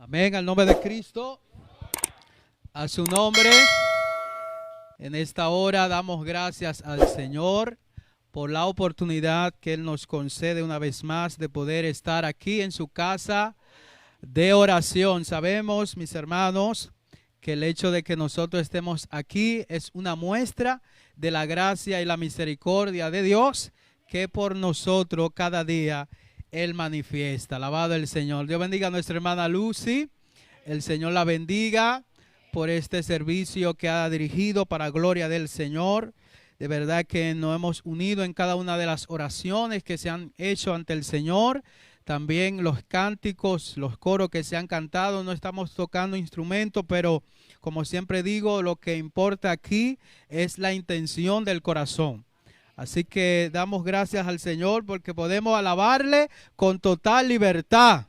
Amén, al nombre de Cristo, a su nombre. En esta hora damos gracias al Señor por la oportunidad que Él nos concede una vez más de poder estar aquí en su casa de oración. Sabemos, mis hermanos, que el hecho de que nosotros estemos aquí es una muestra de la gracia y la misericordia de Dios que por nosotros cada día Él manifiesta. Alabado el Señor. Dios bendiga a nuestra hermana Lucy. El Señor la bendiga por este servicio que ha dirigido para gloria del Señor. De verdad que nos hemos unido en cada una de las oraciones que se han hecho ante el Señor. También los cánticos, los coros que se han cantado. No estamos tocando instrumentos, pero como siempre digo, lo que importa aquí es la intención del corazón. Así que damos gracias al Señor porque podemos alabarle con total libertad.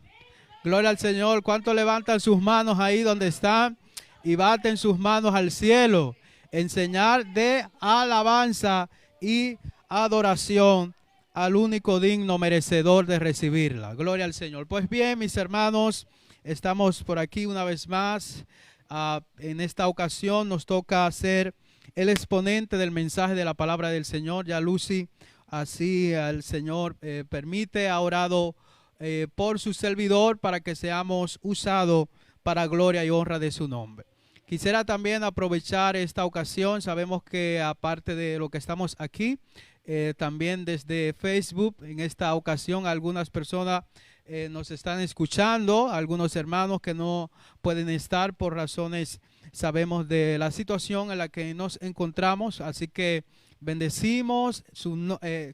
Gloria al Señor. ¿Cuántos levantan sus manos ahí donde están y baten sus manos al cielo en señal de alabanza y adoración al único digno merecedor de recibirla? Gloria al Señor. Pues bien, mis hermanos, estamos por aquí una vez más. En esta ocasión nos toca ser el exponente del mensaje de la palabra del Señor. Ya Lucy, así el Señor permite, ha orado por su servidor para que seamos usados para gloria y honra de su nombre. Quisiera también aprovechar esta ocasión. Sabemos que aparte de lo que estamos aquí, también desde Facebook, en esta ocasión algunas personas nos están escuchando, algunos hermanos que no pueden estar por razones, sabemos de la situación en la que nos encontramos, así que bendecimos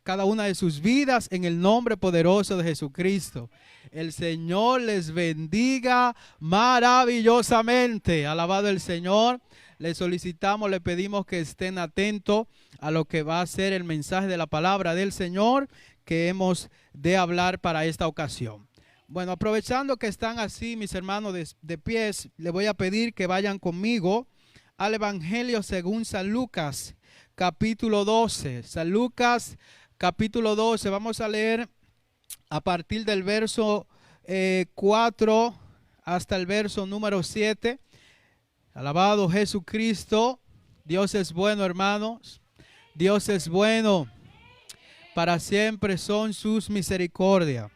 cada una de sus vidas en el nombre poderoso de Jesucristo. El Señor les bendiga maravillosamente. Alabado el Señor. Le solicitamos, le pedimos que estén atentos a lo que va a ser el mensaje de la palabra del Señor que hemos de hablar para esta ocasión. Bueno, aprovechando que están así, mis hermanos, de pies, les voy a pedir que vayan conmigo al Evangelio según San Lucas, capítulo 12. San Lucas, capítulo 12. Vamos a leer a partir del verso 4 hasta el verso número 7. Alabado Jesucristo. Dios es bueno, hermanos. Dios es bueno. Para siempre son sus misericordias.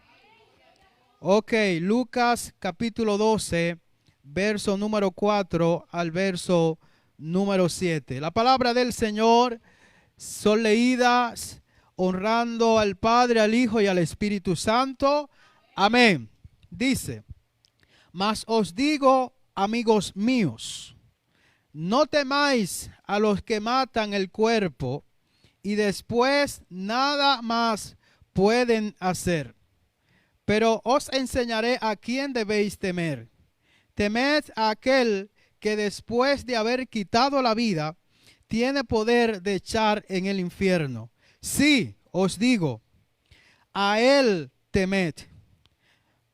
Ok, Lucas capítulo 12, verso número 4 al verso número 7. La palabra del Señor son leídas honrando al Padre, al Hijo y al Espíritu Santo. Amén. Dice: mas os digo, amigos míos, no temáis a los que matan el cuerpo y después nada más pueden hacer. Pero os enseñaré a quién debéis temer. Temed a aquel que después de haber quitado la vida, tiene poder de echar en el infierno. Sí, os digo, a él temed.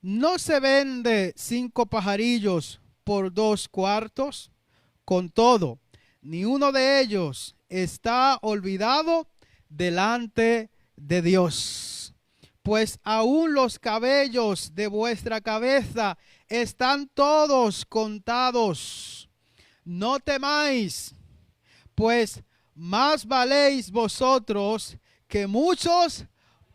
¿No se vende 5 pajarillos por 2 cuartos? Con todo, ni uno de ellos está olvidado delante de Dios. Pues aún los cabellos de vuestra cabeza están todos contados. No temáis, pues más valéis vosotros que muchos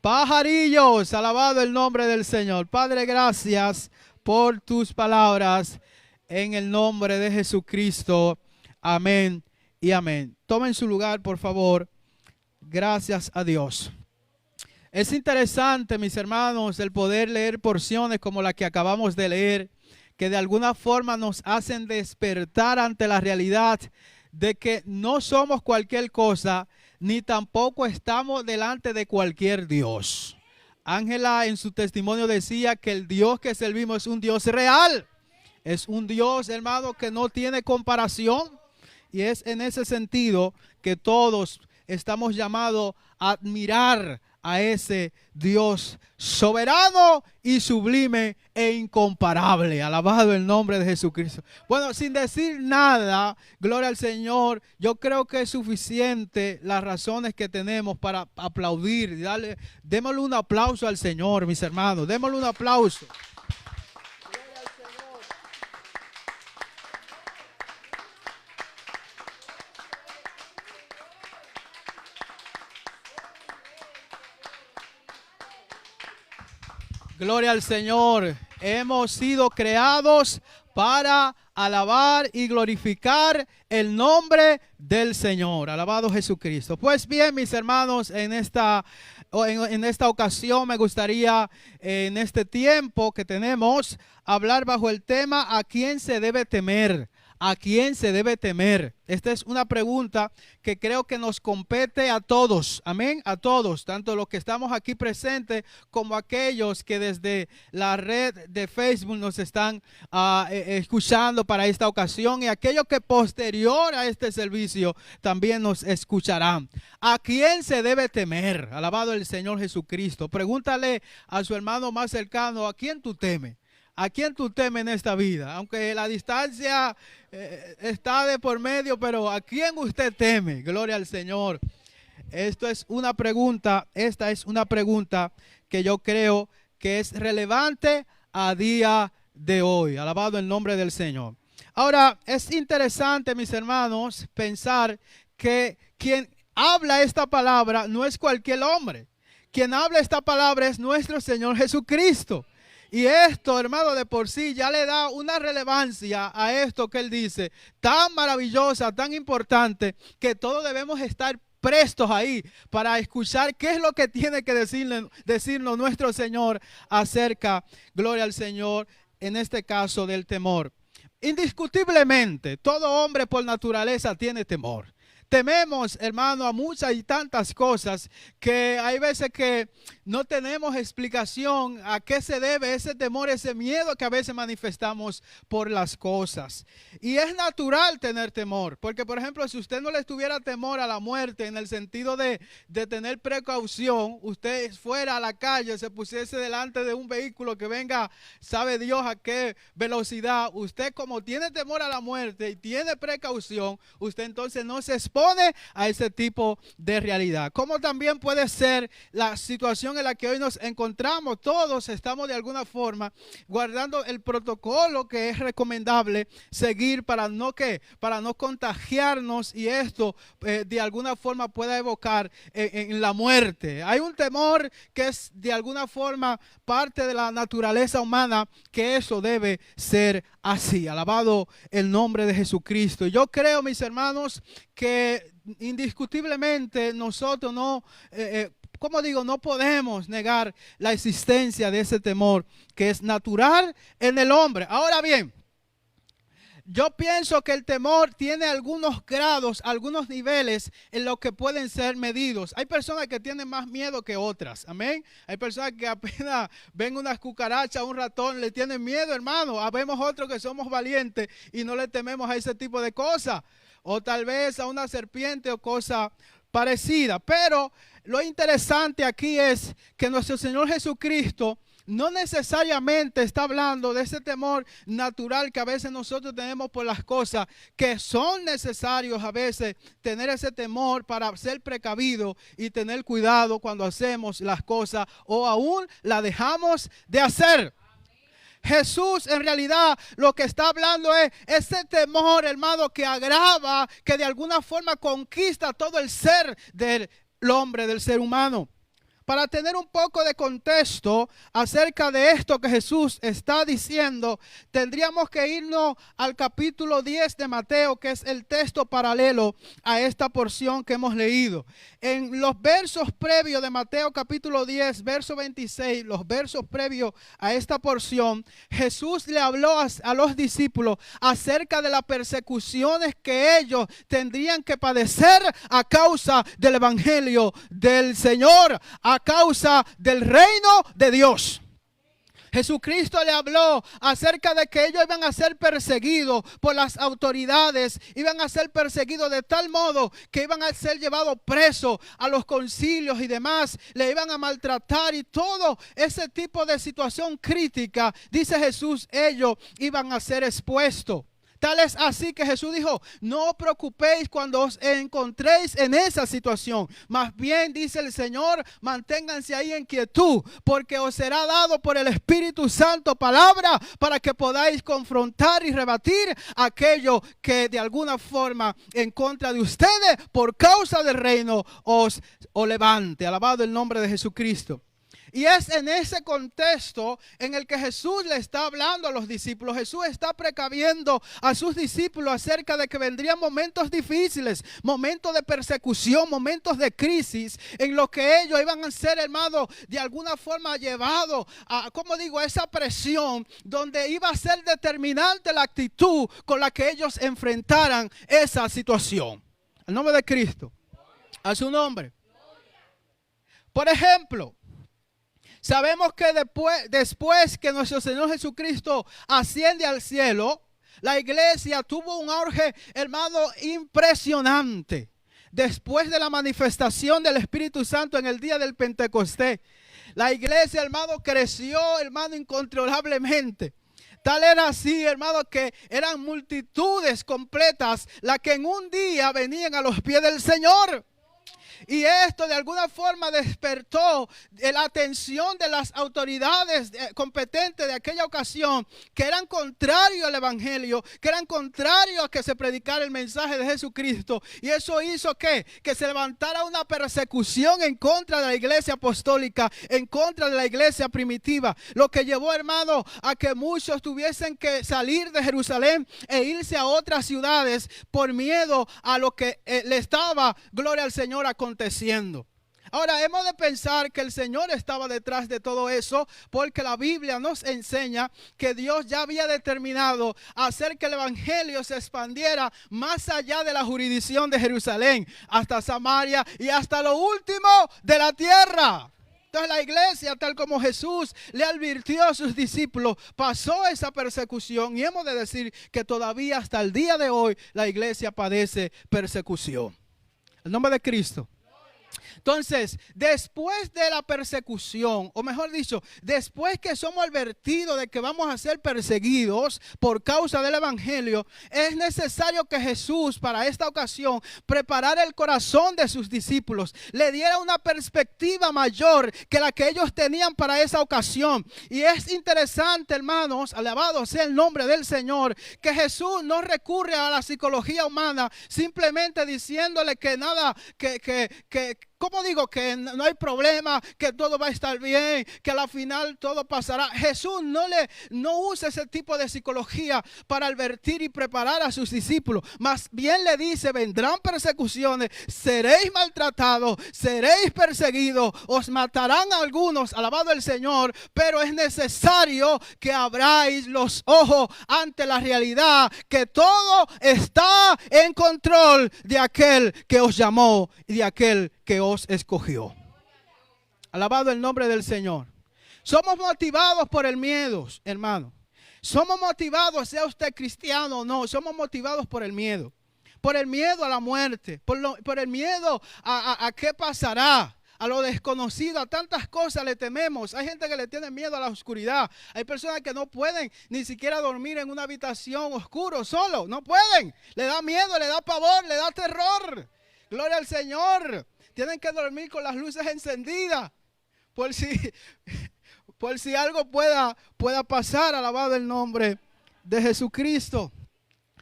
pajarillos. Alabado el nombre del Señor. Padre, gracias por tus palabras en el nombre de Jesucristo. Amén y amén. Tomen su lugar, por favor. Gracias a Dios. Es interesante, mis hermanos, el poder leer porciones como la que acabamos de leer, que de alguna forma nos hacen despertar ante la realidad de que no somos cualquier cosa, ni tampoco estamos delante de cualquier Dios. Ángela en su testimonio decía que el Dios que servimos es un Dios real. Es un Dios, hermano, que no tiene comparación. Y es en ese sentido que todos estamos llamados a admirar a ese Dios soberano y sublime e incomparable. Alabado el nombre de Jesucristo. Bueno, sin decir nada, gloria al Señor, yo creo que es suficiente las razones que tenemos para aplaudir. Démosle un aplauso al Señor, mis hermanos. Démosle un aplauso. Gloria al Señor. Gloria al Señor. Hemos sido creados para alabar y glorificar el nombre del Señor. Alabado Jesucristo. Pues bien, mis hermanos, en esta ocasión me gustaría, en este tiempo que tenemos, hablar bajo el tema: ¿a quién se debe temer? ¿A quién se debe temer? Esta es una pregunta que creo que nos compete a todos, amén, a todos, tanto los que estamos aquí presentes como aquellos que desde la red de Facebook nos están escuchando para esta ocasión, y aquellos que posterior a este servicio también nos escucharán. ¿A quién se debe temer? Alabado el Señor Jesucristo. Pregúntale a su hermano más cercano: ¿a quién tú temes? ¿A quién tú temes en esta vida? Aunque la distancia está de por medio, pero ¿a quién usted teme? Gloria al Señor. Esta es una pregunta que yo creo que es relevante a día de hoy. Alabado el nombre del Señor. Ahora, es interesante, mis hermanos, pensar que quien habla esta palabra no es cualquier hombre. Quien habla esta palabra es nuestro Señor Jesucristo. Y esto, hermano, de por sí ya le da una relevancia a esto que él dice, tan maravillosa, tan importante, que todos debemos estar prestos ahí para escuchar qué es lo que tiene que decirnos nuestro Señor acerca, gloria al Señor, en este caso del temor. Indiscutiblemente, todo hombre por naturaleza tiene temor. Tememos, hermano, a muchas y tantas cosas que hay veces que no tenemos explicación a qué se debe ese temor, ese miedo que a veces manifestamos por las cosas. Y es natural tener temor, porque por ejemplo, si usted no le tuviera temor a la muerte en el sentido de tener precaución, usted fuera a la calle, se pusiese delante de un vehículo que venga, sabe Dios a qué velocidad, usted como tiene temor a la muerte y tiene precaución, usted entonces no se expone a ese tipo de realidad. Como también puede ser la situación en la que hoy nos encontramos. Todos estamos de alguna forma guardando el protocolo que es recomendable seguir para no contagiarnos, y esto de alguna forma pueda evocar en la muerte. Hay un temor que es de alguna forma parte de la naturaleza humana, que eso debe ser así. Alabado el nombre de Jesucristo. Yo creo, mis hermanos, que indiscutiblemente nosotros no podemos negar la existencia de ese temor que es natural en el hombre. Ahora bien, yo pienso que el temor tiene algunos grados, algunos niveles en los que pueden ser medidos. Hay personas que tienen más miedo que otras, amén. Hay personas que apenas ven unas cucarachas, un ratón, le tienen miedo, hermano. Habemos otros que somos valientes y no le tememos a ese tipo de cosas. O tal vez a una serpiente o cosa parecida. Pero lo interesante aquí es que nuestro Señor Jesucristo no necesariamente está hablando de ese temor natural que a veces nosotros tenemos por las cosas, que son necesarios a veces tener ese temor para ser precavido y tener cuidado cuando hacemos las cosas o aún la dejamos de hacer. Jesús en realidad lo que está hablando es ese temor, hermano, que agrava, que de alguna forma conquista todo el ser del hombre, del ser humano. Para tener un poco de contexto acerca de esto que Jesús está diciendo, tendríamos que irnos al capítulo 10 de Mateo, que es el texto paralelo a esta porción que hemos leído. En los versos previos de Mateo capítulo 10, verso 26, los versos previos a esta porción, Jesús le habló a los discípulos acerca de las persecuciones que ellos tendrían que padecer a causa del evangelio del Señor, a causa del reino de Dios. Jesucristo le habló acerca de que ellos iban a ser perseguidos por las autoridades, iban a ser perseguidos de tal modo que iban a ser llevados presos a los concilios y demás, le iban a maltratar y todo ese tipo de situación crítica, dice Jesús, ellos iban a ser expuestos. Tal es así que Jesús dijo, no os preocupéis cuando os encontréis en esa situación. Más bien, dice el Señor, manténganse ahí en quietud, porque os será dado por el Espíritu Santo palabra para que podáis confrontar y rebatir aquello que de alguna forma en contra de ustedes por causa del reino os levante. Alabado el nombre de Jesucristo. Y es en ese contexto en el que Jesús le está hablando a los discípulos. Jesús está precaviendo a sus discípulos acerca de que vendrían momentos difíciles, momentos de persecución, momentos de crisis, en los que ellos iban a ser, hermano, de alguna forma llevados a, a esa presión, donde iba a ser determinante la actitud con la que ellos enfrentaran esa situación. En nombre de Cristo, a su nombre. Por ejemplo, sabemos que después que nuestro Señor Jesucristo asciende al cielo, la iglesia tuvo un auge, hermano, impresionante. Después de la manifestación del Espíritu Santo en el día del Pentecostés, la iglesia, hermano, creció, hermano, incontrolablemente. Tal era así, hermano, que eran multitudes completas las que en un día venían a los pies del Señor. Y esto de alguna forma despertó la atención de las autoridades competentes de aquella ocasión, que eran contrarios al evangelio, que eran contrarios a que se predicara el mensaje de Jesucristo. Y eso hizo que se levantara una persecución en contra de la iglesia apostólica, en contra de la iglesia primitiva, lo que llevó, hermano, a que muchos tuviesen que salir de Jerusalén e irse a otras ciudades por miedo a lo que le estaba, gloria al Señor, aconteciendo. Ahora hemos de pensar que el Señor estaba detrás de todo eso, porque la Biblia nos enseña que Dios ya había determinado hacer que el evangelio se expandiera más allá de la jurisdicción de Jerusalén, hasta Samaria y hasta lo último de la tierra. Entonces la iglesia, tal como Jesús le advirtió a sus discípulos, pasó esa persecución, y hemos de decir que todavía hasta el día de hoy la iglesia padece persecución. En nombre de Cristo. Entonces, después de la persecución, o mejor dicho, después que somos advertidos de que vamos a ser perseguidos por causa del evangelio, es necesario que Jesús, para esta ocasión, preparara el corazón de sus discípulos, le diera una perspectiva mayor que la que ellos tenían para esa ocasión. Y es interesante, hermanos, alabado sea el nombre del Señor, que Jesús no recurre a la psicología humana simplemente diciéndole que nada, ¿cómo digo? Que no hay problema, que todo va a estar bien, que al final todo pasará. Jesús no usa ese tipo de psicología para advertir y preparar a sus discípulos. Más bien le dice: vendrán persecuciones, seréis maltratados, seréis perseguidos, os matarán a algunos, alabado el Señor, pero es necesario que abráis los ojos ante la realidad, que todo está en control de aquel que os llamó y de aquel que os escogió. Alabado el nombre del Señor. Somos motivados por el miedo, hermano. Somos motivados, sea usted cristiano o no, somos motivados por el miedo. Por el miedo a la muerte, por el miedo a qué pasará, a lo desconocido, a tantas cosas le tememos. Hay gente que le tiene miedo a la oscuridad. Hay personas que no pueden ni siquiera dormir en una habitación oscura, solo, no pueden. Le da miedo, le da pavor, le da terror. Gloria al Señor. Tienen que dormir con las luces encendidas por si algo pueda pasar. Alabado el nombre de Jesucristo.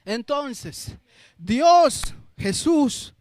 Entonces, Dios, Jesús,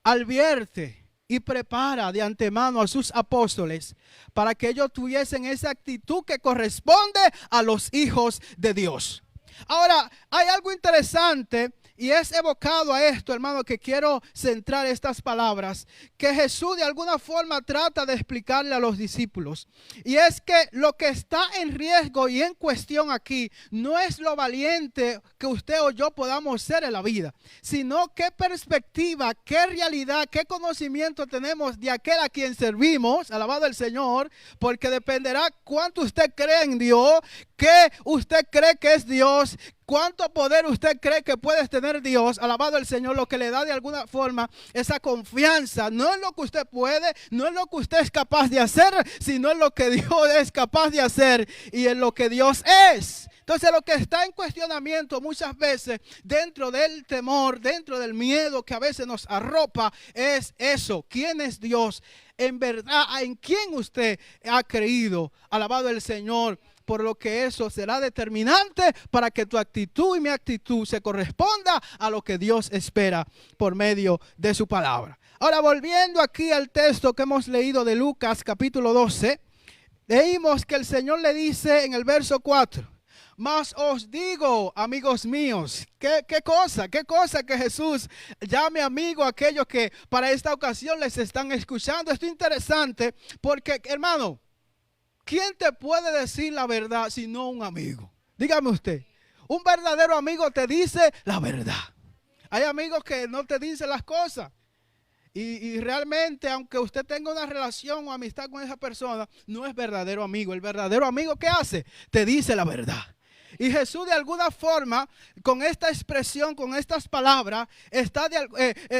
advierte y prepara de antemano a sus apóstoles para que ellos tuviesen esa actitud que corresponde a los hijos de Dios. Ahora, hay algo interesante. Y es evocado a esto, hermano, que quiero centrar estas palabras, que Jesús de alguna forma trata de explicarle a los discípulos. Y es que lo que está en riesgo y en cuestión aquí no es lo valiente que usted o yo podamos ser en la vida, sino qué perspectiva, qué realidad, qué conocimiento tenemos de aquel a quien servimos, alabado el Señor, porque dependerá cuánto usted cree en Dios, qué usted cree que es Dios, cuánto poder usted cree que puede tener Dios, alabado el Señor, lo que le da de alguna forma esa confianza, no es lo que usted puede, no es lo que usted es capaz de hacer, sino es lo que Dios es capaz de hacer y en lo que Dios es. Entonces lo que está en cuestionamiento muchas veces dentro del temor, dentro del miedo que a veces nos arropa, es eso: ¿quién es Dios? En verdad, ¿en quién usted ha creído? Alabado el Señor. Por lo que eso será determinante para que tu actitud y mi actitud se corresponda a lo que Dios espera por medio de su palabra. Ahora, volviendo aquí al texto que hemos leído de Lucas capítulo 12, leímos que el Señor le dice en el verso 4, mas os digo, amigos míos, ¿qué cosa que Jesús llame amigo a aquellos que para esta ocasión les están escuchando? Esto es interesante porque, hermano, ¿quién te puede decir la verdad si no un amigo? Dígame usted, un verdadero amigo te dice la verdad. Hay amigos que no te dicen las cosas. Y realmente, aunque usted tenga una relación o amistad con esa persona, no es verdadero amigo. El verdadero amigo, ¿qué hace? Te dice la verdad. Y Jesús de alguna forma, con esta expresión, con estas palabras, está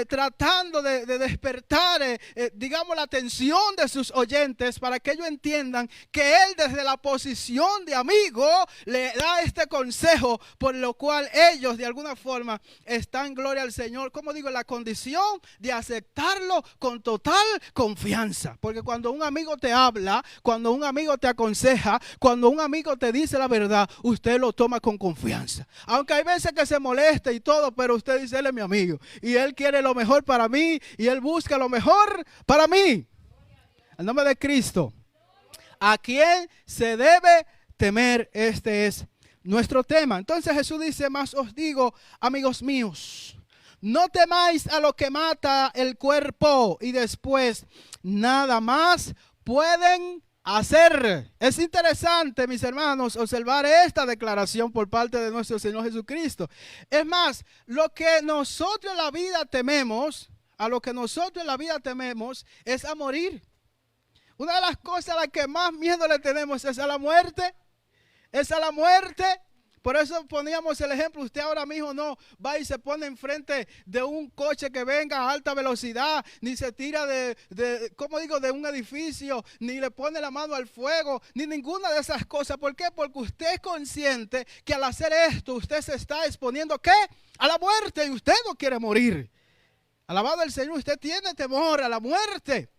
tratando de despertar, digamos, la atención de sus oyentes para que ellos entiendan que Él desde la posición de amigo le da este consejo, por lo cual ellos de alguna forma están, gloria al Señor, como digo, en la condición de aceptarlo con total confianza. Porque cuando un amigo te habla, cuando un amigo te aconseja, cuando un amigo te dice la verdad, usted lo toma con confianza. Aunque hay veces que se molesta y todo, pero usted dice, él es mi amigo y él quiere lo mejor para mí y él busca lo mejor para mí. En nombre de Cristo, ¿a quién se debe temer? Este es nuestro tema. Entonces Jesús dice, mas os digo, amigos míos, no temáis a lo que mata el cuerpo y después nada más pueden hacer. Es interesante, mis hermanos, observar esta declaración por parte de nuestro Señor Jesucristo. Es más, lo que nosotros en la vida tememos, a lo que nosotros en la vida tememos, es a morir. Una de las cosas a las que más miedo le tenemos es a la muerte. Es a la muerte. Por eso poníamos el ejemplo, usted ahora mismo no va y se pone enfrente de un coche que venga a alta velocidad, ni se tira de un edificio, ni le pone la mano al fuego, ni ninguna de esas cosas. ¿Por qué? Porque usted es consciente que al hacer esto, usted se está exponiendo, ¿qué? A la muerte, y usted no quiere morir. Alabado el Señor, usted tiene temor a la muerte.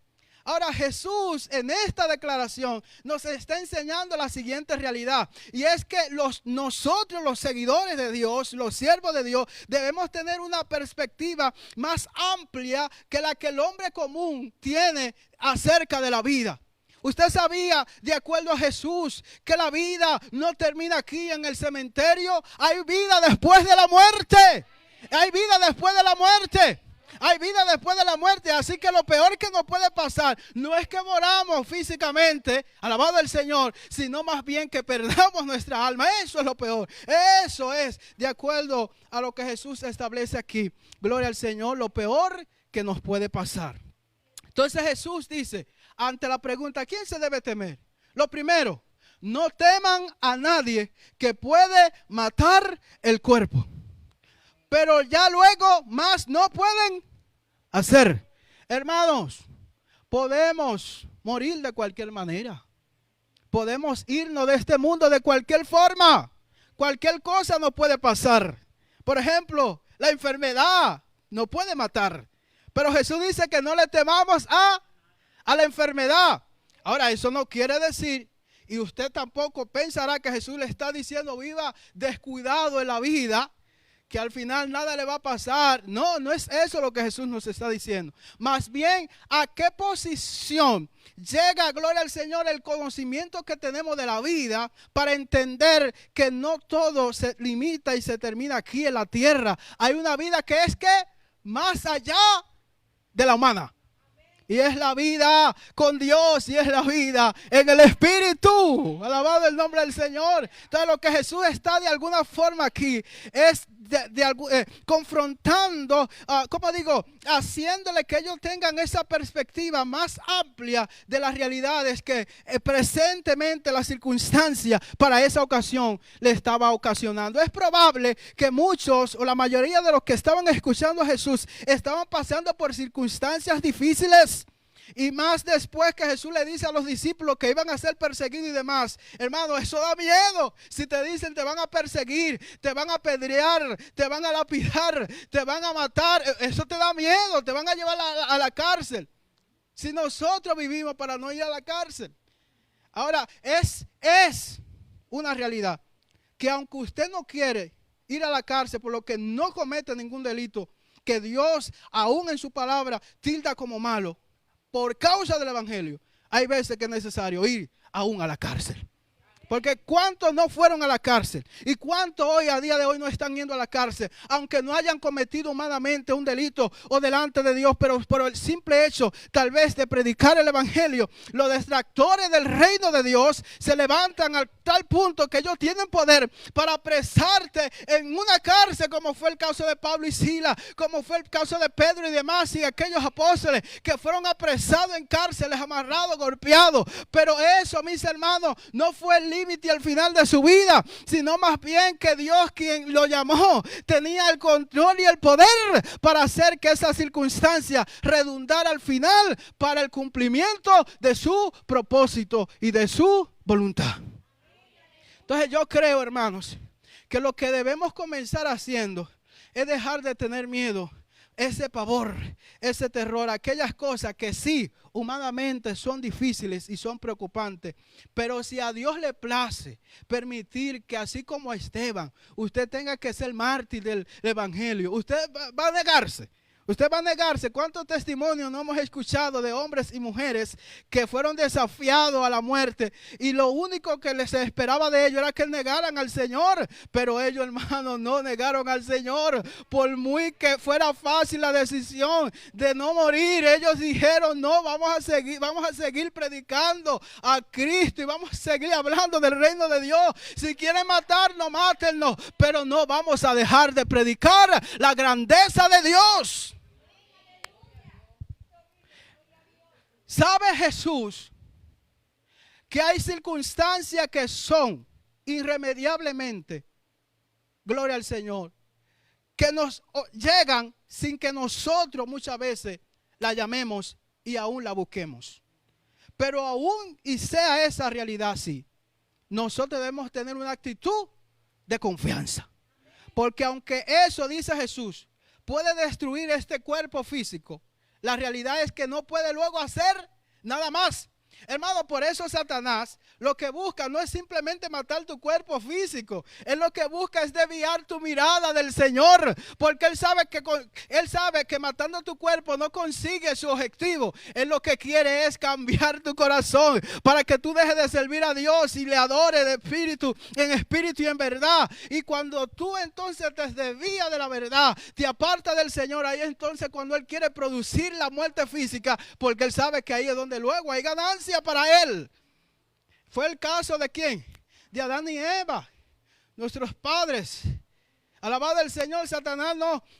Ahora Jesús en esta declaración nos está enseñando la siguiente realidad, y es que nosotros los seguidores de Dios, los siervos de Dios, debemos tener una perspectiva más amplia que la que el hombre común tiene acerca de la vida. Usted sabía, de acuerdo a Jesús, que la vida no termina aquí en el cementerio. Hay vida después de la muerte. Hay vida después de la muerte. Hay vida después de la muerte, así que lo peor que nos puede pasar no es que moramos físicamente, alabado el Señor, sino más bien que perdamos nuestra alma. Eso es lo peor. Eso es, de acuerdo a lo que Jesús establece aquí, gloria al Señor, lo peor que nos puede pasar. Entonces Jesús dice, ante la pregunta, ¿a quién se debe temer? Lo primero, no teman a nadie que puede matar el cuerpo, pero ya luego más no pueden hacer. Hermanos, podemos morir de cualquier manera. Podemos irnos de este mundo de cualquier forma. Cualquier cosa nos puede pasar. Por ejemplo, la enfermedad nos puede matar. Pero Jesús dice que no le temamos a la enfermedad. Ahora, eso no quiere decir, y usted tampoco pensará que Jesús le está diciendo viva descuidado en la vida, que al final nada le va a pasar. No, no es eso lo que Jesús nos está diciendo. Más bien, ¿a qué posición llega, gloria al Señor, el conocimiento que tenemos de la vida para entender que no todo se limita y se termina aquí en la tierra? Hay una vida que es que más allá de la humana. Y es la vida con Dios, y es la vida en el Espíritu. Alabado el nombre del Señor. Entonces lo que Jesús está de alguna forma aquí es confrontando, ¿cómo digo? Haciéndole que ellos tengan esa perspectiva más amplia de las realidades que presentemente la circunstancia para esa ocasión le estaba ocasionando. Es probable que muchos o la mayoría de los que estaban escuchando a Jesús estaban pasando por circunstancias difíciles. Y más después que Jesús le dice a los discípulos que iban a ser perseguidos y demás. Hermano, eso da miedo. Si te dicen te van a perseguir, te van a apedrear, te van a lapidar, te van a matar, eso te da miedo, te van a llevar a la cárcel. Si nosotros vivimos para no ir a la cárcel. Ahora, es una realidad que aunque usted no quiere ir a la cárcel por lo que no comete ningún delito, que Dios aún en su palabra tilda como malo, por causa del evangelio, hay veces que es necesario ir aún a la cárcel. Porque ¿cuántos no fueron a la cárcel? ¿Y cuántos hoy, a día de hoy, no están yendo a la cárcel? Aunque no hayan cometido humanamente un delito o delante de Dios, pero por el simple hecho, tal vez, de predicar el evangelio, los detractores del reino de Dios se levantan a tal punto que ellos tienen poder para apresarte en una cárcel, como fue el caso de Pablo y Silas, como fue el caso de Pedro y demás, y aquellos apóstoles que fueron apresados en cárceles, amarrados, golpeados. Pero eso, mis hermanos, no fue el límite al final de su vida, sino más bien que Dios, quien lo llamó, tenía el control y el poder para hacer que esa circunstancia redundara al final para el cumplimiento de su propósito y de su voluntad. Entonces yo creo, hermanos, que lo que debemos comenzar haciendo es dejar de tener miedo, ese pavor, ese terror, aquellas cosas que sí, humanamente son difíciles y son preocupantes. Pero si a Dios le place permitir que, así como Esteban, usted tenga que ser mártir del evangelio, usted va a negarse. Usted va a negarse. ¿Cuántos testimonios no hemos escuchado de hombres y mujeres que fueron desafiados a la muerte y lo único que les esperaba de ellos era que negaran al Señor? Pero ellos, hermanos, no negaron al Señor. Por muy que fuera fácil la decisión de no morir, ellos dijeron: no, vamos a seguir predicando a Cristo y vamos a seguir hablando del reino de Dios. Si quieren matarnos, mátennos, pero no vamos a dejar de predicar la grandeza de Dios. ¿Sabe Jesús que hay circunstancias que son irremediablemente, gloria al Señor, que nos llegan sin que nosotros muchas veces la llamemos y aún la busquemos? Pero aún y sea esa realidad así, nosotros debemos tener una actitud de confianza. Porque aunque eso, dice Jesús, puede destruir este cuerpo físico, la realidad es que no puede luego hacer nada más. Hermano, por eso Satanás lo que busca no es simplemente matar tu cuerpo físico. Él lo que busca es desviar tu mirada del Señor. Porque él sabe que matando tu cuerpo no consigue su objetivo. Él lo que quiere es cambiar tu corazón para que tú dejes de servir a Dios y le adores en espíritu y en verdad. Y cuando tú entonces te desvías de la verdad, te apartas del Señor, ahí entonces cuando Él quiere producir la muerte física, porque Él sabe que ahí es donde luego hay ganancia para Él. Fue el caso de ¿quién? De Adán y Eva, nuestros padres. Alabado el Señor. Satanás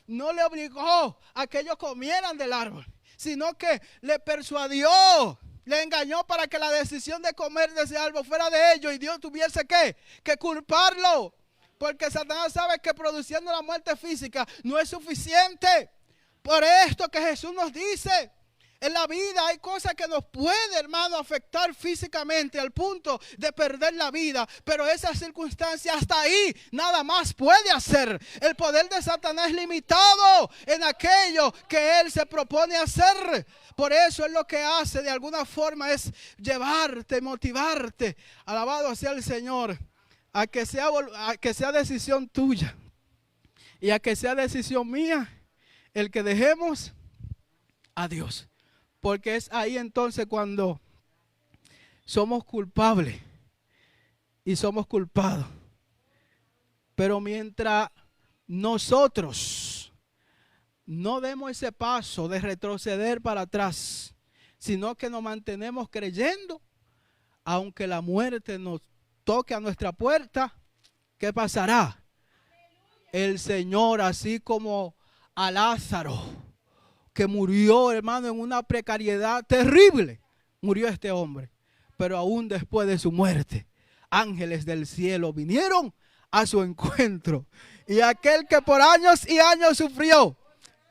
no le obligó a que ellos comieran del árbol, sino que le persuadió, le engañó para que la decisión de comer de ese árbol fuera de ellos y Dios tuviese que culparlo. Porque Satanás sabe que produciendo la muerte física no es suficiente. Por esto que Jesús nos dice: en la vida hay cosas que nos pueden, hermano, afectar físicamente al punto de perder la vida. Pero esa circunstancia hasta ahí nada más puede hacer. El poder de Satanás es limitado en aquello que él se propone hacer. Por eso él lo que hace de alguna forma es llevarte, motivarte, alabado sea el Señor, a que sea decisión tuya y a que sea decisión mía el que dejemos a Dios. Porque es ahí entonces cuando somos culpables y somos culpados. Pero mientras nosotros no demos ese paso de retroceder para atrás, sino que nos mantenemos creyendo, aunque la muerte nos toque a nuestra puerta, ¿qué pasará? El Señor, así como a Lázaro, que murió, hermano, en una precariedad terrible, murió este hombre. Pero aún después de su muerte, ángeles del cielo vinieron a su encuentro. Y aquel que por años y años sufrió,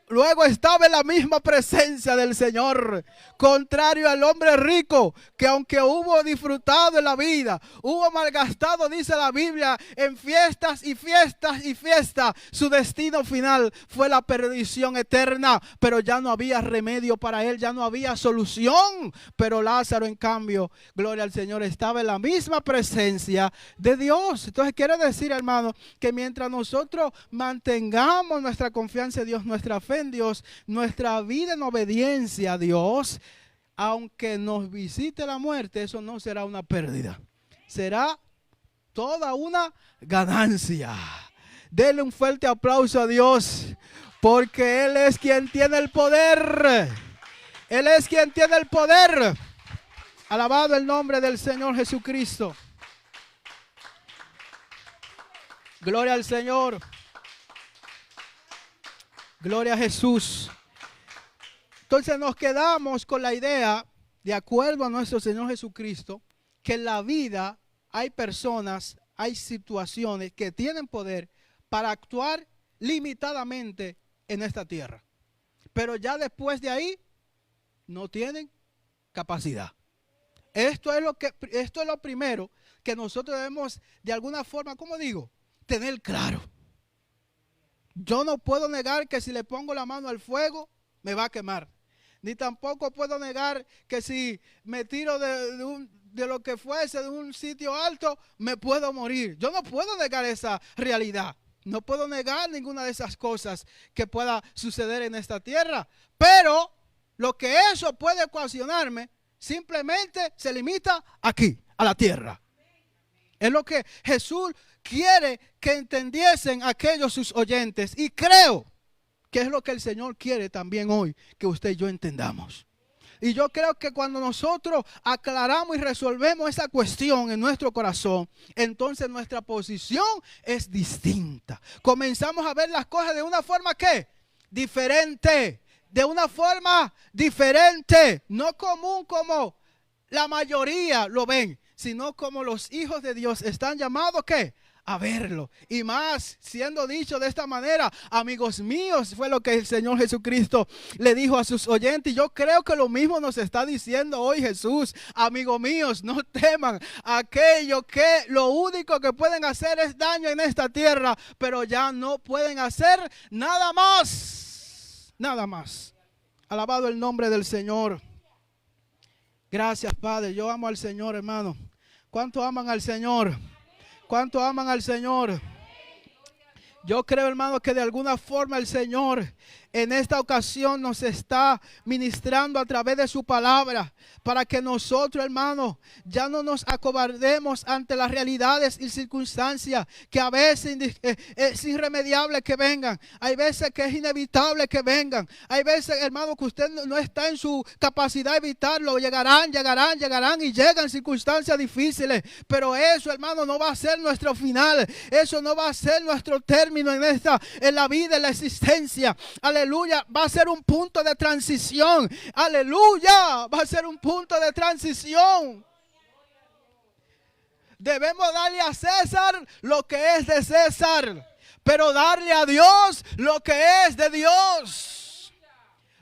luego estaba en la misma presencia del Señor. Contrario al hombre rico, que aunque hubo disfrutado en la vida, hubo malgastado, dice la Biblia, en fiestas y fiestas y fiestas, su destino final fue la perdición eterna. Pero ya no había remedio para él, ya no había solución. Pero Lázaro, en cambio, gloria al Señor, estaba en la misma presencia de Dios. Entonces quiere decir, hermano, que mientras nosotros mantengamos nuestra confianza en Dios, nuestra fe en Dios, nuestra vida en obediencia a Dios, aunque nos visite la muerte, eso no será una pérdida. Será toda una ganancia. Denle un fuerte aplauso a Dios, porque Él es quien tiene el poder. Él es quien tiene el poder. Alabado el nombre del Señor Jesucristo. Gloria al Señor. Gloria a Jesús. Entonces nos quedamos con la idea, de acuerdo a nuestro Señor Jesucristo, que en la vida hay personas, hay situaciones que tienen poder para actuar limitadamente en esta tierra. Pero ya después de ahí, no tienen capacidad. Esto es lo primero que nosotros debemos, de alguna forma, ¿cómo digo? Tener claro. Yo no puedo negar que si le pongo la mano al fuego, me va a quemar. Ni tampoco puedo negar que si me tiro de lo que fuese, de un sitio alto, me puedo morir. Yo no puedo negar esa realidad. No puedo negar ninguna de esas cosas que pueda suceder en esta tierra. Pero lo que eso puede ocasionarme, simplemente se limita aquí, a la tierra. Es lo que Jesús quiere que entendiesen aquellos sus oyentes. Y creo que es lo que el Señor quiere también hoy, que usted y yo entendamos. Y yo creo que cuando nosotros aclaramos y resolvemos esa cuestión en nuestro corazón, entonces nuestra posición es distinta. Comenzamos a ver las cosas de una forma ¿qué? Diferente. De una forma diferente. No común como la mayoría lo ven, sino como los hijos de Dios están llamados ¿qué? A verlo. Y más, siendo dicho de esta manera, amigos míos, fue lo que el Señor Jesucristo le dijo a sus oyentes. Y yo creo que lo mismo nos está diciendo hoy Jesús. Amigos míos, no teman aquello que lo único que pueden hacer es daño en esta tierra, pero ya no pueden hacer nada más. Nada más. Alabado el nombre del Señor. Gracias, Padre. Yo amo al Señor, hermano. ¿Cuánto aman al Señor? ¿Cuánto aman al Señor? Yo creo, hermano, que de alguna forma el Señor en esta ocasión nos está ministrando a través de su palabra para que nosotros, hermano, ya no nos acobardemos ante las realidades y circunstancias que a veces es irremediable que vengan. Hay veces que es inevitable que vengan. Hay veces, hermano, que usted no está en su capacidad de evitarlo. Llegarán y llegan circunstancias difíciles. Pero eso, hermano, no va a ser nuestro final. Eso no va a ser nuestro término en la vida, en la existencia. Aleluya, va a ser un punto de transición. Aleluya, va a ser un punto de transición. Debemos darle a César lo que es de César, pero darle a Dios lo que es de Dios.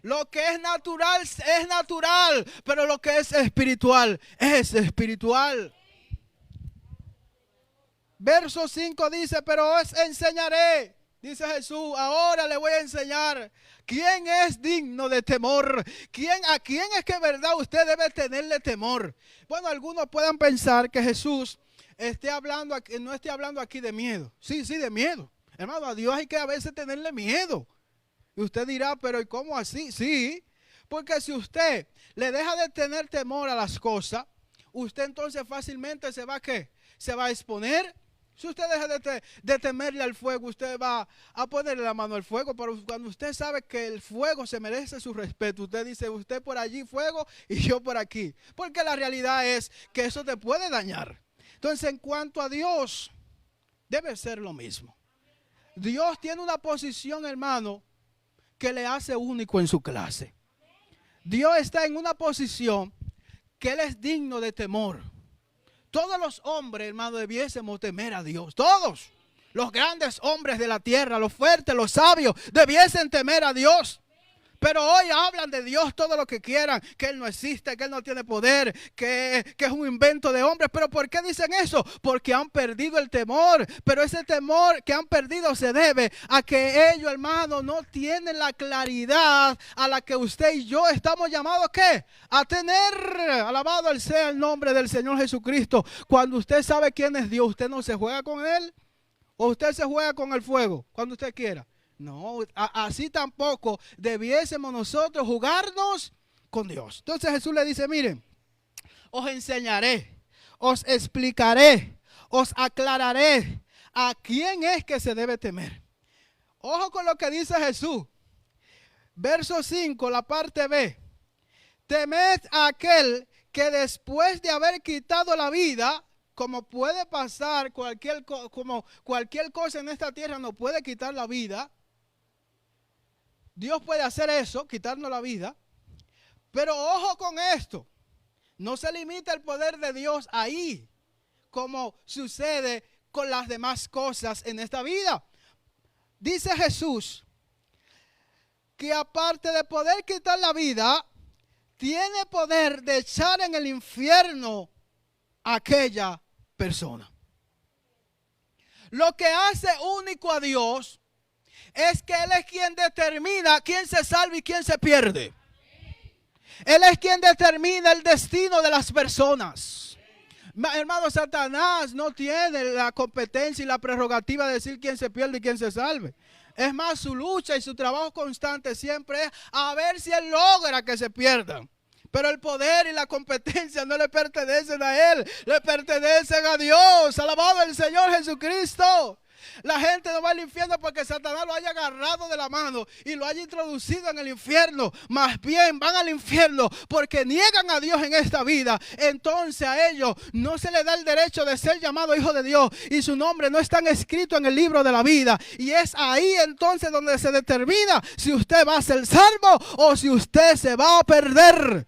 Lo que es natural, pero lo que es espiritual es espiritual. Verso 5 dice, pero os enseñaré, dice Jesús, ahora le voy a enseñar quién es digno de temor. ¿A quién es que en verdad usted debe tenerle temor? Bueno, algunos puedan pensar que Jesús no esté hablando aquí de miedo. Sí, de miedo. Hermano, a Dios hay que a veces tenerle miedo. Y usted dirá, pero ¿y cómo así? Sí, porque si usted le deja de tener temor a las cosas, usted entonces fácilmente se va a exponer. Si usted deja de temerle al fuego, usted va a ponerle la mano al fuego. Pero cuando usted sabe que el fuego se merece su respeto, usted dice, usted por allí fuego y yo por aquí. Porque la realidad es que eso te puede dañar. Entonces, en cuanto a Dios, debe ser lo mismo. Dios tiene una posición, hermano, que le hace único en su clase. Dios está en una posición que Él es digno de temor. Todos los hombres, hermano, debiésemos temer a Dios. Todos. Los grandes hombres de la tierra, los fuertes, los sabios, debiesen temer a Dios. Pero hoy hablan de Dios todo lo que quieran, que Él no existe, que Él no tiene poder, que es un invento de hombres. ¿Pero por qué dicen eso? Porque han perdido el temor. Pero ese temor que han perdido se debe a que ellos, hermano, no tienen la claridad a la que usted y yo estamos llamados ¿qué? A tener. Alabado sea el nombre del Señor Jesucristo. Cuando usted sabe quién es Dios, usted no se juega con Él. O usted se juega con el fuego cuando usted quiera. No, así tampoco debiésemos nosotros jugarnos con Dios. Entonces Jesús le dice, miren, os enseñaré, os explicaré, os aclararé a quién es que se debe temer. Ojo con lo que dice Jesús. Verso 5, la parte B. Temed a aquel que después de haber quitado la vida, como puede pasar como cualquier cosa en esta tierra nos puede quitar la vida. Dios puede hacer eso, quitarnos la vida. Pero ojo con esto. No se limita el poder de Dios ahí, como sucede con las demás cosas en esta vida. Dice Jesús que aparte de poder quitar la vida, tiene poder de echar en el infierno a aquella persona. Lo que hace único a Dios es que Él es quien determina quién se salva y quién se pierde. Él es quien determina el destino de las personas. Hermano, Satanás no tiene la competencia y la prerrogativa de decir quién se pierde y quién se salve. Es más, su lucha y su trabajo constante siempre es a ver si él logra que se pierdan. Pero el poder y la competencia no le pertenecen a él, le pertenecen a Dios. Alabado el Señor Jesucristo. La gente no va al infierno porque Satanás lo haya agarrado de la mano y lo haya introducido en el infierno. Más bien van al infierno porque niegan a Dios en esta vida. Entonces a ellos no se les da el derecho de ser llamado hijo de Dios y su nombre no está escrito en el libro de la vida. Y es ahí entonces donde se determina si usted va a ser salvo o si usted se va a perder.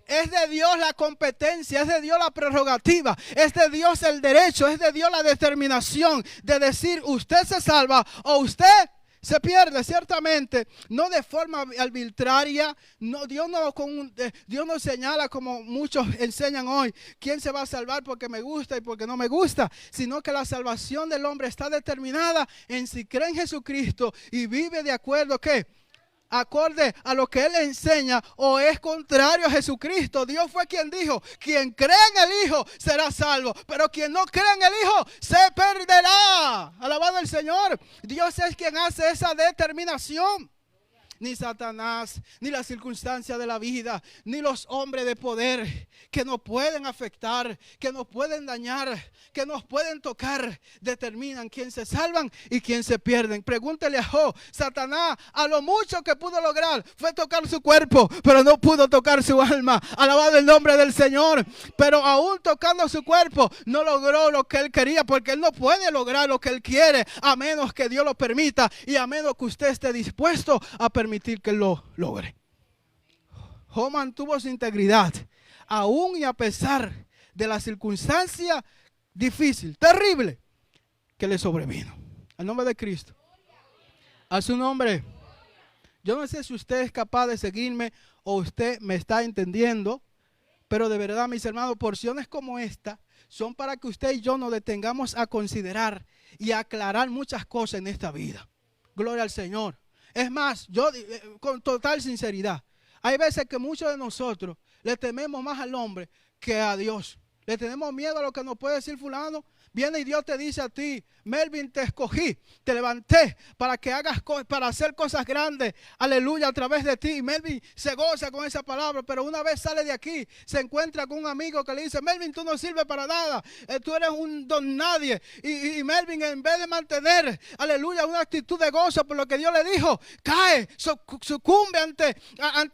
Es de Dios la competencia, es de Dios la prerrogativa, es de Dios el derecho, es de Dios la determinación de decir usted se salva o usted se pierde. Ciertamente, no de forma arbitraria, no, Dios no señala como muchos enseñan hoy, quién se va a salvar porque me gusta y porque no me gusta, sino que la salvación del hombre está determinada en si cree en Jesucristo y vive de acuerdo ¿qué? Acorde a lo que Él enseña o es contrario a Jesucristo. Dios fue quien dijo, quien cree en el Hijo será salvo, pero quien no cree en el Hijo se perderá. Alabado el Señor. Dios es quien hace esa determinación. Ni Satanás, ni las circunstancias de la vida, ni los hombres de poder que nos pueden afectar, que nos pueden dañar, que nos pueden tocar, determinan quién se salvan y quién se pierden. Pregúntele a Job. Satanás a lo mucho que pudo lograr fue tocar su cuerpo, pero no pudo tocar su alma. Alabado el nombre del Señor. Pero aún tocando su cuerpo no logró lo que él quería, porque él no puede lograr lo que él quiere a menos que Dios lo permita y a menos que usted esté dispuesto a permitir que lo logre. Job mantuvo su integridad aún y a pesar de la circunstancia difícil, terrible que le sobrevino. Al nombre de Cristo, a su nombre. Yo no sé si usted es capaz de seguirme o usted me está entendiendo, pero de verdad, mis hermanos, porciones como esta son para que usted y yo nos detengamos a considerar y a aclarar muchas cosas en esta vida. Gloria al Señor. Es más, yo con total sinceridad, hay veces que muchos de nosotros le tememos más al hombre que a Dios. Le tenemos miedo a lo que nos puede decir fulano. Viene y Dios te dice a ti, Melvin, te escogí, te levanté para que hagas para hacer cosas grandes, aleluya, a través de ti. Y Melvin se goza con esa palabra, pero una vez sale de aquí, se encuentra con un amigo que le dice, Melvin, tú no sirves para nada, tú eres un don nadie. Y Melvin, en vez de mantener, aleluya, una actitud de gozo por lo que Dios le dijo, cae, sucumbe ante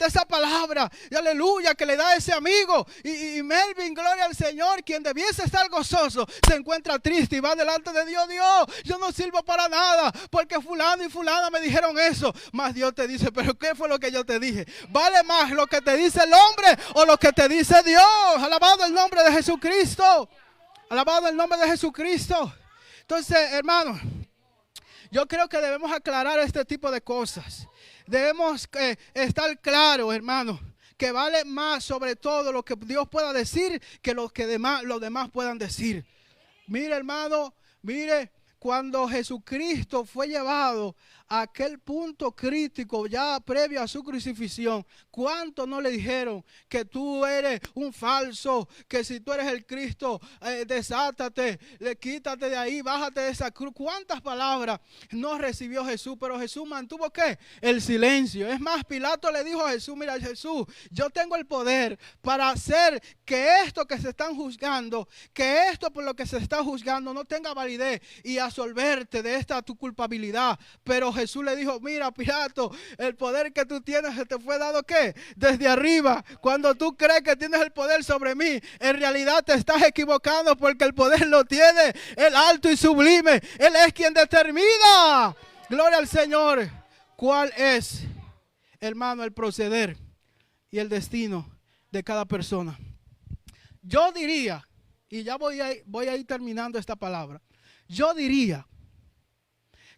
esa palabra, y aleluya, que le da a ese amigo. Y Melvin, gloria al Señor, quien debiese estar gozoso, se encuentra triste y va delante de Dios. Dios, yo no sirvo para nada porque fulano y fulana me dijeron eso. Mas Dios te dice, pero ¿qué fue lo que yo te dije? ¿Vale más lo que te dice el hombre o lo que te dice Dios? Alabado el nombre de Jesucristo. Alabado el nombre de Jesucristo. Entonces, hermanos, yo creo que debemos aclarar este tipo de cosas. Debemos estar claros, hermanos, que vale más sobre todo lo que Dios pueda decir que los demás puedan decir. Mire, hermano, mire, cuando Jesucristo fue llevado a aquel punto crítico ya previo a su crucifixión, ¿cuántos no le dijeron que tú eres un falso, que si tú eres el Cristo, desátate, quítate de ahí, bájate de esa cruz? ¿Cuántas palabras no recibió Jesús? Pero Jesús mantuvo ¿qué? El silencio. Es más, Pilato le dijo a Jesús, mira Jesús, yo tengo el poder para hacer que esto que se están juzgando, que esto por lo que se está juzgando no tenga validez y absolverte de esta tu culpabilidad. Pero Jesús le dijo, mira Pilato, el poder que tú tienes se te fue dado ¿qué? Desde arriba. Cuando tú crees que tienes el poder sobre mí, en realidad te estás equivocando, porque el poder lo tiene el alto y sublime. Él es quien determina, gloria al Señor, cuál es, hermano, el proceder y el destino de cada persona. Yo diría, y ya voy a ir terminando esta palabra, yo diría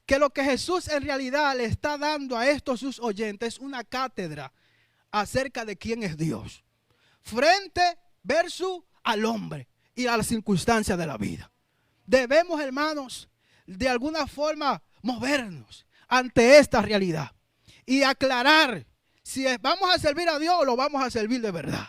que lo que Jesús en realidad le está dando a estos sus oyentes es una cátedra acerca de quién es Dios, frente versus al hombre y a las circunstancias de la vida. Debemos, hermanos, de alguna forma movernos ante esta realidad y aclarar si vamos a servir a Dios o lo vamos a servir de verdad.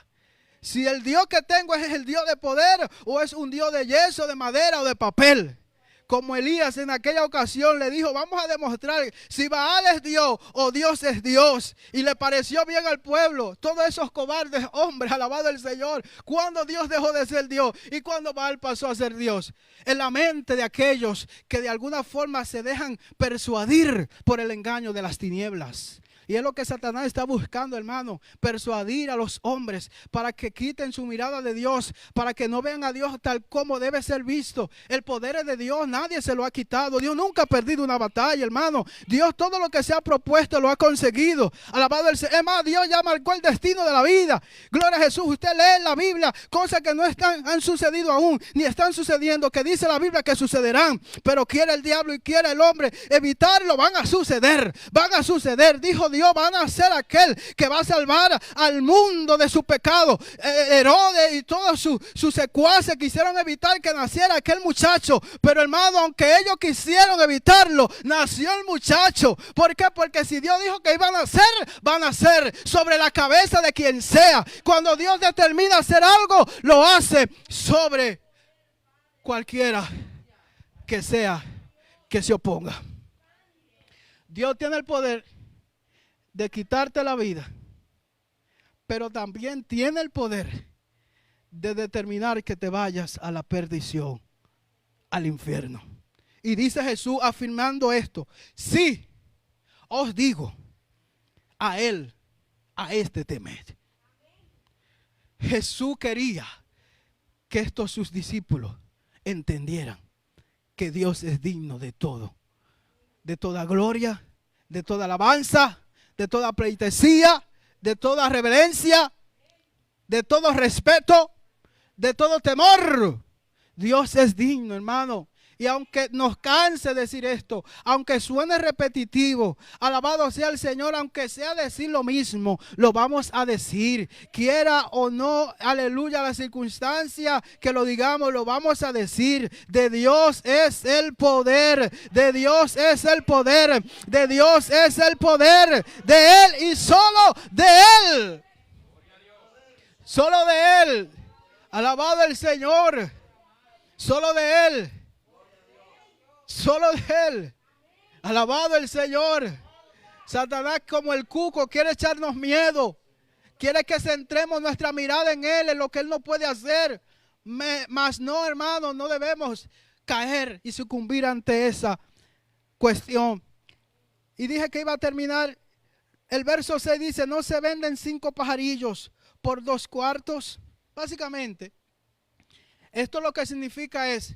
Si el Dios que tengo es el Dios de poder o es un Dios de yeso, de madera o de papel. Como Elías en aquella ocasión le dijo, vamos a demostrar si Baal es Dios o Dios es Dios. Y le pareció bien al pueblo, todos esos cobardes hombres, alabado el Señor, cuando Dios dejó de ser Dios y cuando Baal pasó a ser Dios. En la mente de aquellos que de alguna forma se dejan persuadir por el engaño de las tinieblas. Y es lo que Satanás está buscando, hermano, persuadir a los hombres para que quiten su mirada de Dios, para que no vean a Dios tal como debe ser visto. El poder es de Dios, nadie se lo ha quitado. Dios nunca ha perdido una batalla, hermano. Dios todo lo que se ha propuesto lo ha conseguido. Alabado el Señor. Es más, Dios ya marcó el destino de la vida. Gloria a Jesús. Usted lee en la Biblia cosas que no han sucedido aún, ni están sucediendo, que dice la Biblia que sucederán. Pero quiere el diablo y quiere el hombre evitarlo. Van a suceder, dijo Dios, van a ser aquel que va a salvar al mundo de su pecado. Herodes y todos sus secuaces quisieron evitar que naciera aquel muchacho, pero hermano, aunque ellos quisieron evitarlo, nació el muchacho. ¿Por qué? Porque si Dios dijo que iban a nacer, van a nacer sobre la cabeza de quien sea. Cuando Dios determina hacer algo, lo hace sobre cualquiera que sea que se oponga. Dios tiene el poder de quitarte la vida, pero también tiene el poder de determinar que te vayas a la perdición, al infierno. Y dice Jesús afirmando esto: sí, os digo, a él, a este temed. Jesús quería que estos sus discípulos entendieran que Dios es digno de todo, de toda gloria, de toda alabanza, de toda pleitesía, de toda reverencia, de todo respeto, de todo temor. Dios es digno, hermano. Y aunque nos canse decir esto, aunque suene repetitivo, alabado sea el Señor, aunque sea decir lo mismo, lo vamos a decir. Quiera o no, aleluya, la circunstancia que lo digamos, lo vamos a decir. De Dios es el poder, de Dios es el poder, de Dios es el poder, de Él y solo de Él. Solo de Él. Alabado el Señor. Solo de Él. Solo de Él. Alabado el Señor. Satanás, como el cuco, quiere echarnos miedo. Quiere que centremos nuestra mirada en Él, en lo que Él no puede hacer. Mas no, hermanos, no debemos caer y sucumbir ante esa cuestión. Y dije que iba a terminar. El verso 6 dice: no se venden 5 pajarillos por 2 cuartos. Básicamente, esto lo que significa es,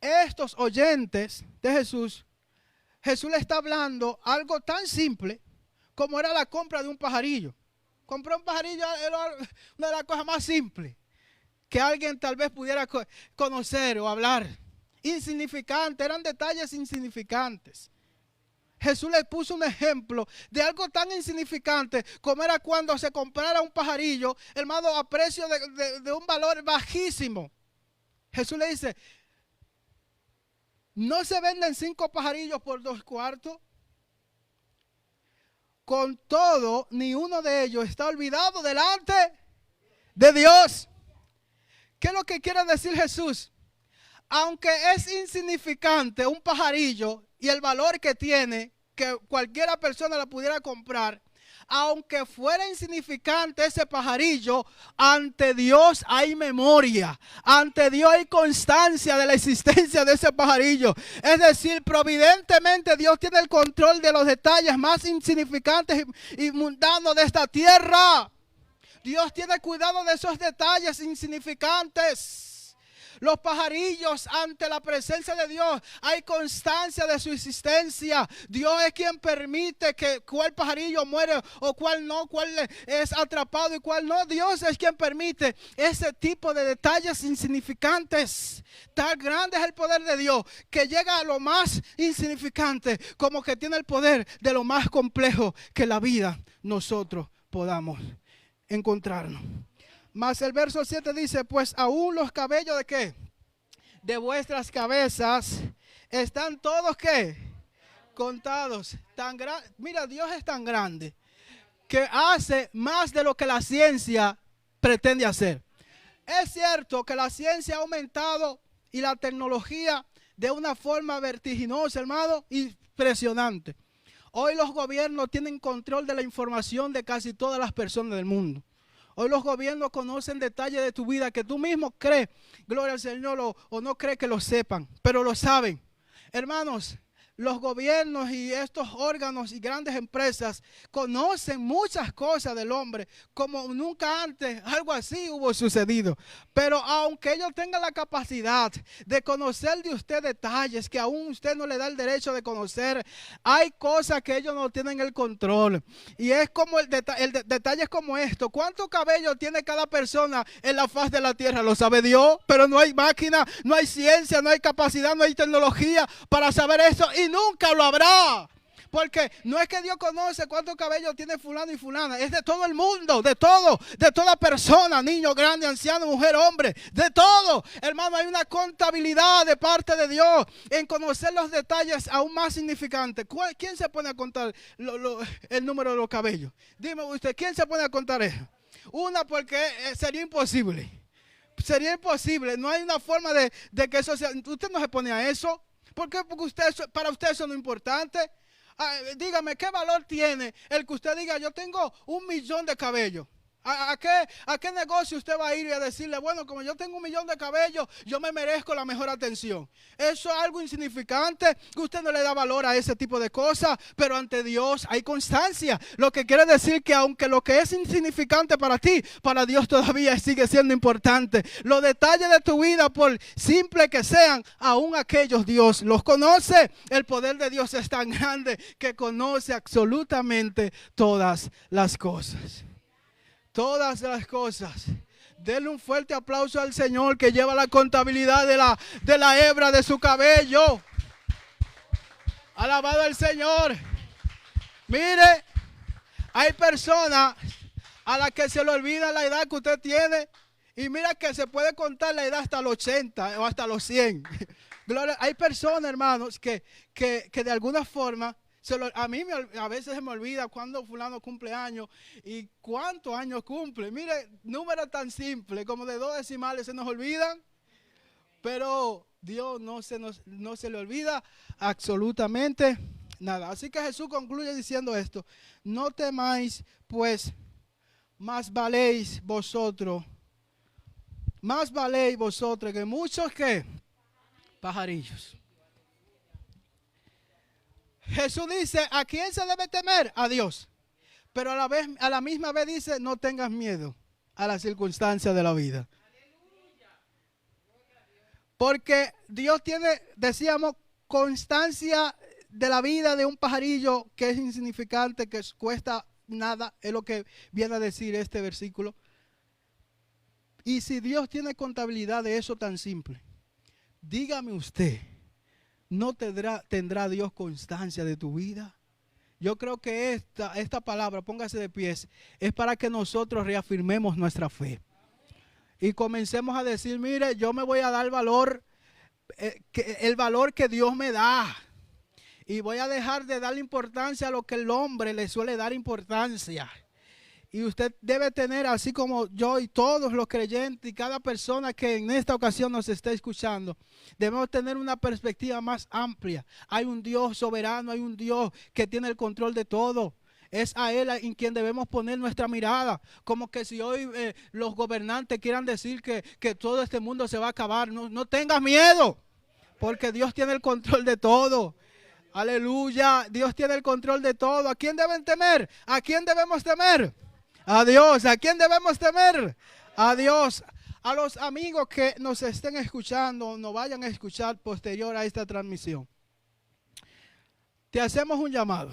estos oyentes de Jesús, Jesús le está hablando algo tan simple como era la compra de un pajarillo. Comprar un pajarillo era una de las cosas más simples que alguien tal vez pudiera conocer o hablar. Insignificante, eran detalles insignificantes. Jesús les puso un ejemplo de algo tan insignificante como era cuando se comprara un pajarillo, hermano, a precio de un valor bajísimo. Jesús le dice: ¿No se venden 5 pajarillos por 2 cuartos? Con todo, ni uno de ellos está olvidado delante de Dios. ¿Qué es lo que quiere decir Jesús? Aunque es insignificante un pajarillo y el valor que tiene, que cualquiera persona la pudiera comprar, aunque fuera insignificante ese pajarillo, ante Dios hay memoria, ante Dios hay constancia de la existencia de ese pajarillo. Es decir, providentemente Dios tiene el control de los detalles más insignificantes y mundanos de esta tierra. Dios tiene cuidado de esos detalles insignificantes. Los pajarillos ante la presencia de Dios, hay constancia de su existencia. Dios es quien permite que cuál pajarillo muere o cuál no, cuál es atrapado y cuál no. Dios es quien permite ese tipo de detalles insignificantes. Tan grande es el poder de Dios que llega a lo más insignificante, como que tiene el poder de lo más complejo que la vida nosotros podamos encontrarnos. Mas el verso 7 dice, pues aún los cabellos de ¿qué? De vuestras cabezas están todos ¿qué? Contados. Mira, Dios es tan grande que hace más de lo que la ciencia pretende hacer. Es cierto que la ciencia ha aumentado y la tecnología de una forma vertiginosa, hermano, impresionante. Hoy los gobiernos tienen control de la información de casi todas las personas del mundo. Hoy los gobiernos conocen detalles de tu vida que tú mismo crees, gloria al Señor, o no crees que lo sepan, pero lo saben. Hermanos, los gobiernos y estos órganos y grandes empresas conocen muchas cosas del hombre como nunca antes algo así hubo sucedido. Pero aunque ellos tengan la capacidad de conocer de usted detalles que aún usted no le da el derecho de conocer, hay cosas que ellos no tienen el control. Y es como el detalle es como esto: ¿cuánto cabello tiene cada persona en la faz de la tierra? Lo sabe Dios, pero no hay máquina, no hay ciencia, no hay capacidad, no hay tecnología para saber eso. Y nunca lo habrá, porque no es que Dios conoce cuánto cabello tiene fulano y fulana, es de todo el mundo, de todo, de toda persona, niño, grande, anciano, mujer, hombre, de todo. Hermano, hay una contabilidad de parte de Dios en conocer los detalles aún más significantes. ¿Quién se pone a contar el número de los cabellos? Dime usted, ¿quién se pone a contar eso? Una, porque sería imposible. Sería imposible, no hay una forma de que eso sea. Usted no se pone a eso. ¿Por qué? Porque para usted eso no es importante. Dígame, ¿qué valor tiene el que usted diga, yo tengo 1 millón de cabellos? ¿A qué negocio usted va a ir y a decirle, bueno, como yo tengo 1 millón de cabellos, yo me merezco la mejor atención? Eso es algo insignificante, que usted no le da valor a ese tipo de cosas, pero ante Dios hay constancia. Lo que quiere decir que aunque lo que es insignificante para ti, para Dios todavía sigue siendo importante. Los detalles de tu vida, por simple que sean, aún aquellos Dios los conoce. El poder de Dios es tan grande que conoce absolutamente todas las cosas. Todas las cosas. Denle un fuerte aplauso al Señor que lleva la contabilidad de la hebra de su cabello. Alabado al Señor. Mire, hay personas a las que se le olvida la edad que usted tiene. Y mira que se puede contar la edad hasta los 80 o hasta los 100. Gloria. Hay personas, hermanos, que de alguna forma... A mí a veces se me olvida cuando fulano cumple años y cuántos años cumple. Mire, números tan simples como de 2 decimales se nos olvidan, pero Dios no se le olvida absolutamente nada. Así que Jesús concluye diciendo esto: no temáis, pues más valéis vosotros que muchos que pajarillos. Jesús dice, ¿a quién se debe temer? A Dios. Pero a la misma vez dice, no tengas miedo a las circunstancias de la vida. Porque Dios tiene, decíamos, constancia de la vida de un pajarillo que es insignificante, que cuesta nada, es lo que viene a decir este versículo. Y si Dios tiene contabilidad de eso tan simple, dígame usted, ¿no tendrá Dios constancia de tu vida? Yo creo que esta palabra, póngase de pies, es para que nosotros reafirmemos nuestra fe. Y comencemos a decir, mire, yo me voy a dar valor el valor que Dios me da. Y voy a dejar de darle importancia a lo que el hombre le suele dar importancia. Y usted debe tener, así como yo y todos los creyentes y cada persona que en esta ocasión nos está escuchando, debemos tener una perspectiva más amplia. Hay un Dios soberano, hay un Dios que tiene el control de todo. Es a Él en quien debemos poner nuestra mirada. Como que si hoy los gobernantes quieran decir que todo este mundo se va a acabar, no tengas miedo, porque Dios tiene el control de todo. Aleluya, Dios tiene el control de todo. ¿A quién deben temer? ¿A quién debemos temer? A Dios. ¿A quién debemos temer? A Dios. A los amigos que nos estén escuchando, nos vayan a escuchar posterior a esta transmisión, te hacemos un llamado.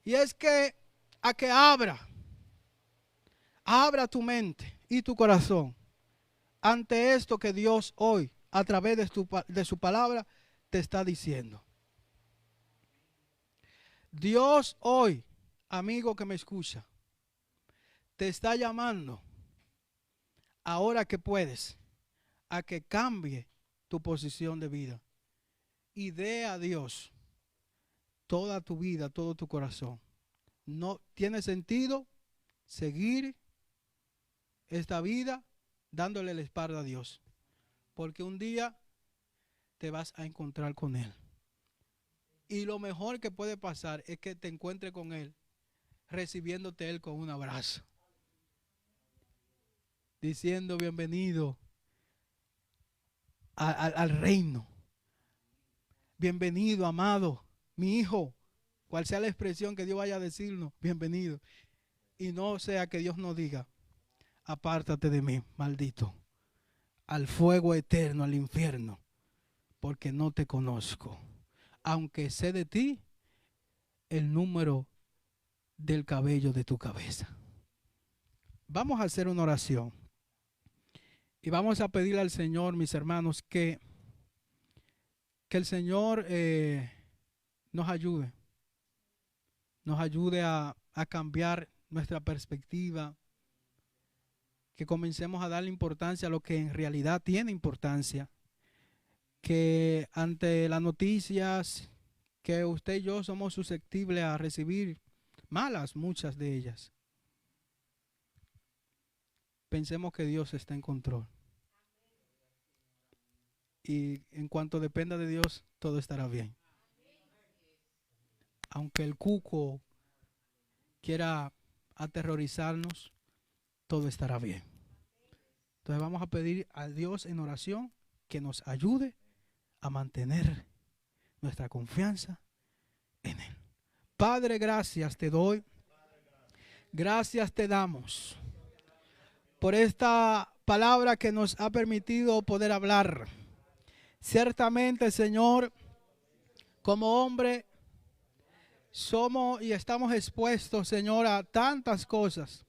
Y es que a que abra tu mente y tu corazón ante esto que Dios hoy, a través de su palabra, te está diciendo. Dios hoy, amigo que me escucha, te está llamando, ahora que puedes, a que cambie tu posición de vida y dé a Dios toda tu vida, todo tu corazón. No tiene sentido seguir esta vida dándole la espalda a Dios, porque un día te vas a encontrar con Él. Y lo mejor que puede pasar es que te encuentres con Él, recibiéndote Él con un abrazo, diciendo bienvenido al reino. Bienvenido, amado, mi hijo. Cual sea la expresión que Dios vaya a decirnos, bienvenido. Y no sea que Dios nos diga, apártate de mí, maldito, al fuego eterno, al infierno, porque no te conozco. Aunque sé de ti el número del cabello de tu cabeza. Vamos a hacer una oración. Y vamos a pedirle al Señor, mis hermanos, que el Señor nos ayude. Nos ayude a cambiar nuestra perspectiva. Que comencemos a darle importancia a lo que en realidad tiene importancia. Que ante las noticias que usted y yo somos susceptibles a recibir, malas muchas de ellas, pensemos que Dios está en control. Y en cuanto dependa de Dios, todo estará bien. Aunque el cuco quiera aterrorizarnos, todo estará bien. Entonces vamos a pedir a Dios en oración que nos ayude a mantener nuestra confianza en Él. Padre, gracias te doy. Gracias te damos por esta palabra que nos ha permitido poder hablar. Ciertamente, Señor, como hombre, somos y estamos expuestos, Señor, a tantas cosas.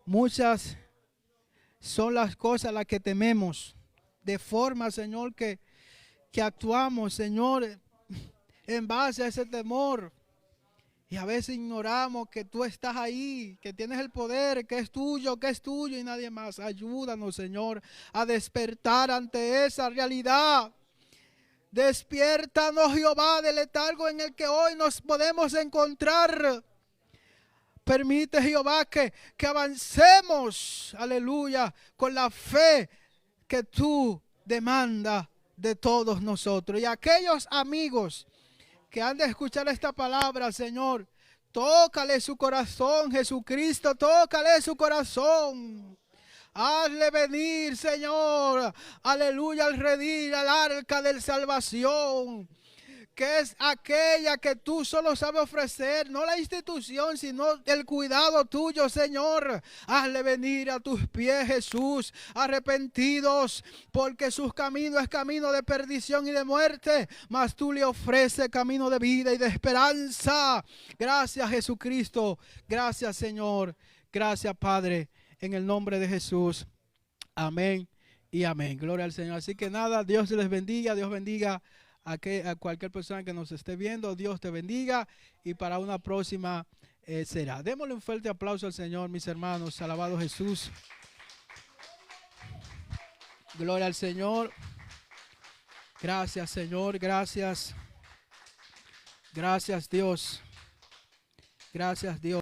Muchas son las cosas a las que tememos, de forma, Señor, que actuamos, Señor, en base a ese temor. Y a veces ignoramos que tú estás ahí, que tienes el poder, que es tuyo y nadie más. Ayúdanos, Señor, a despertar ante esa realidad. Despiértanos, Jehová, del letargo en el que hoy nos podemos encontrar. Permite, Jehová, que avancemos, aleluya, con la fe que tú demandas de todos nosotros. Y aquellos amigos que han de escuchar esta palabra, Señor, tócale su corazón, Jesucristo, tócale su corazón. Hazle venir, Señor, aleluya, al redil, al arca de salvación, que es aquella que tú solo sabes ofrecer, no la institución, sino el cuidado tuyo, Señor. Hazle venir a tus pies, Jesús, arrepentidos, porque sus caminos es camino de perdición y de muerte, mas tú le ofreces camino de vida y de esperanza. Gracias, Jesucristo. Gracias, Señor. Gracias, Padre, en el nombre de Jesús. Amén y amén. Gloria al Señor. Así que nada, Dios les bendiga, Dios bendiga a cualquier persona que nos esté viendo. Dios te bendiga y para una próxima será. Démosle un fuerte aplauso al Señor, mis hermanos. Alabado Jesús. Gloria al Señor. Gracias, Señor, gracias. Gracias, Dios. Gracias, Dios.